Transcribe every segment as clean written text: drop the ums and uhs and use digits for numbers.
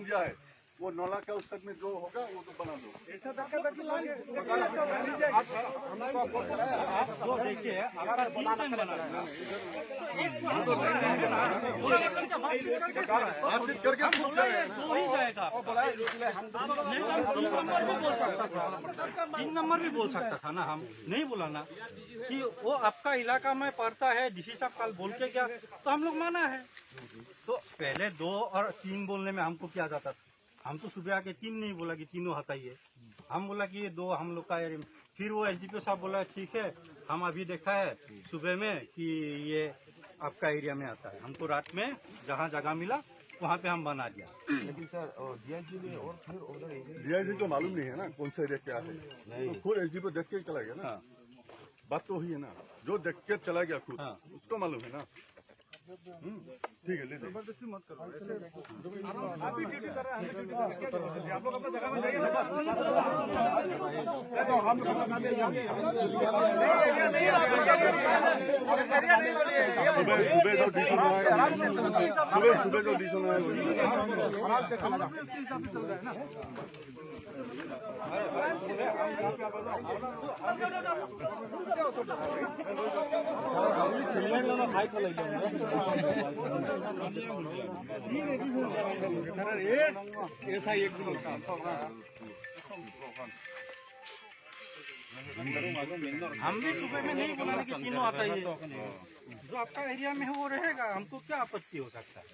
दिया है वो नौला का उस तक में जो होगा वो तो बना दो। ऐसा धक्का धक्की लागे जो देखिए अगर बातचीत करके तीन नंबर भी बोल सकता था ना, हम नहीं बोला ना कि वो आपका इलाका में पड़ता है, डीसी साहब कल बोल के गया तो हम लोग माना है। तो पहले 2 और 3 बोलने में हमको क्या जाता था, हम तो सुबह आके 3 नहीं बोला कि तीनों हटाइए, हम बोला कि ये 2 हम लोग का एरिया में। फिर वो एसडीपीओ साहब बोला ठीक है, हम अभी देखा है सुबह में कि ये आपका एरिया में आता है। हमको रात में जहाँ जगह मिला वहाँ पे हम बना दिया। लेकिन सर डीआईजी ने और फिर डीआईजी को मालूम नहीं है ना कौन सा एरिया क्या है, तो खुद एसडीपीओ देख के चला गया ना। हाँ। बात तो वही है ना, जो देख के चला गया खुद हाँ। उसको मालूम है ना। ठीक है, ले जबरदस्ती मत करो। ऐसे आप भी ड्यूटी कर रहे हैं, आप लोग अपना जगह में जाइए। हम सुबह जो डिसीजन है आराम से चल रहा है ना। ऐसा एक हम भी सुबह में नहीं बोला कि तीनों आता है, जो आपका एरिया में है वो रहेगा, हमको क्या आपत्ति हो सकता है।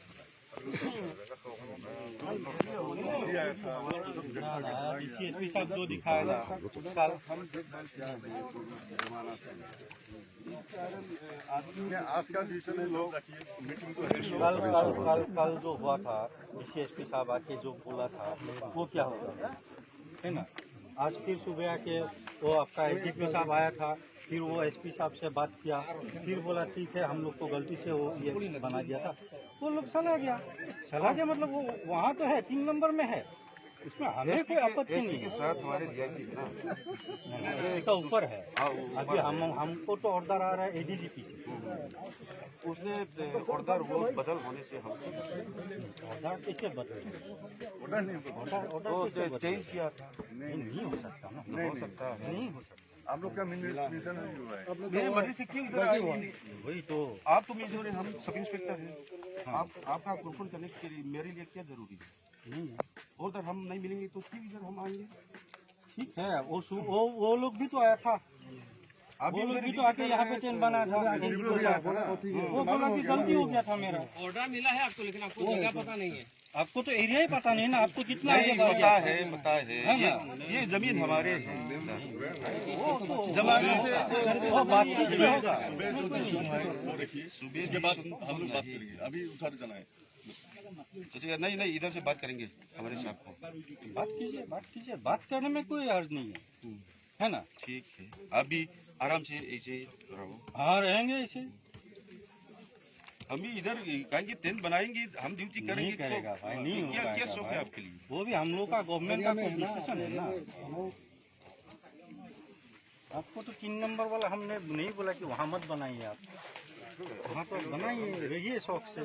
डीसीएसपी साहब जो दिखाएगा कल आज का डिसीजन है, लोग मीटिंग को कल जो हुआ था, डीसीएसपी साहब आके जो बोला था वो क्या होगा, है ना। आज फिर सुबह आके वो आपका एसडीपीओ साहब आया था, फिर वो एसपी साहब से बात किया, फिर बोला ठीक है हम लोग को गलती से वो ये बना दिया था, वो लोग चला गया मतलब वो वहाँ तो है 3 नंबर में है, इसमें हमें कोई आपत्ति नहीं है। साथ हमारे डीआईजी ना इसका ऊपर है, अभी हमको तो ऑर्डर आ रहा है एडीजीपी से, उसने ऑर्डर वो बदल होने से हम ऑर्डर कैसे बदल, ऑर्डर चेंज किया था, नहीं हो सकता ना, नहीं हो सकता है, नहीं हो सकता। आप लोग का मिशन नहीं हुआ है। मेरे मर्जी से क्यों इधर आए? वही तो आप तो मेजर हैं, हम सब इंस्पेक्टर हैं, आपका फुलफिल करने के लिए मेरे लिए क्या जरूरी है? नहीं है, उधर हम नहीं मिलेंगे तो क्यों इधर हम आएंगे? ठीक है। वो लोग भी तो आया था, आप भी वो उधर लोग भी तो आके यहाँ पे टेंट बना था। वो बोला कि गलती हो गया था मेरा। ऑर्डर मिला है आपको, लेकिन आपको जगह पता नहीं है। आपको तो एरिया ही पता नहीं ना, आपको कितना आगे नहीं, बढ़ पता गया। है, पता है। ये जमीन हमारे है। जमाने से वो बातचीत भी होगा। सुबह उसके बाद हम लोग बात करेंगे, अभी उठा जाना है। चलिए, नहीं, इधर से बात करेंगे हमारे साहब को। बात कीजिए, बात करने में कोई हर्ज नहीं है ना। ठीक है, आप भी आराम से ऐसे रहो। हाँ, रहेंगे ऐसे। हम भी इधर कहेंगे, टेंट बनाएंगे, हम ड्यूटी करेंगे। नहीं करेगा भाई, नहीं हो क्या पाएगा शौक है भाई। आपके लिए? वो भी हम लोग का गवर्नमेंट का कोई डिसीजन है ना। आपको तो 3 नंबर वाला हमने नहीं बोला कि वहाँ मत बनाइए आप, वहाँ तो बनाइए, रहिए शौक से।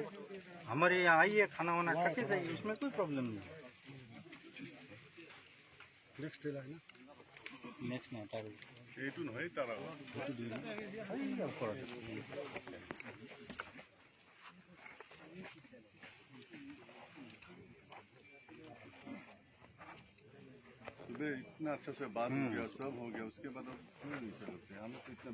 हमारे यहाँ आइए, खाना वाना खा के जाइए, उसमें कोई प्रॉब्लम नहीं। नेक्स्ट नहीं आता এইটো নহয় তারা सुबह इतना अच्छा से बात हो गया, सब हो गया, उसके बाद अब नहीं चलते हम तो इतना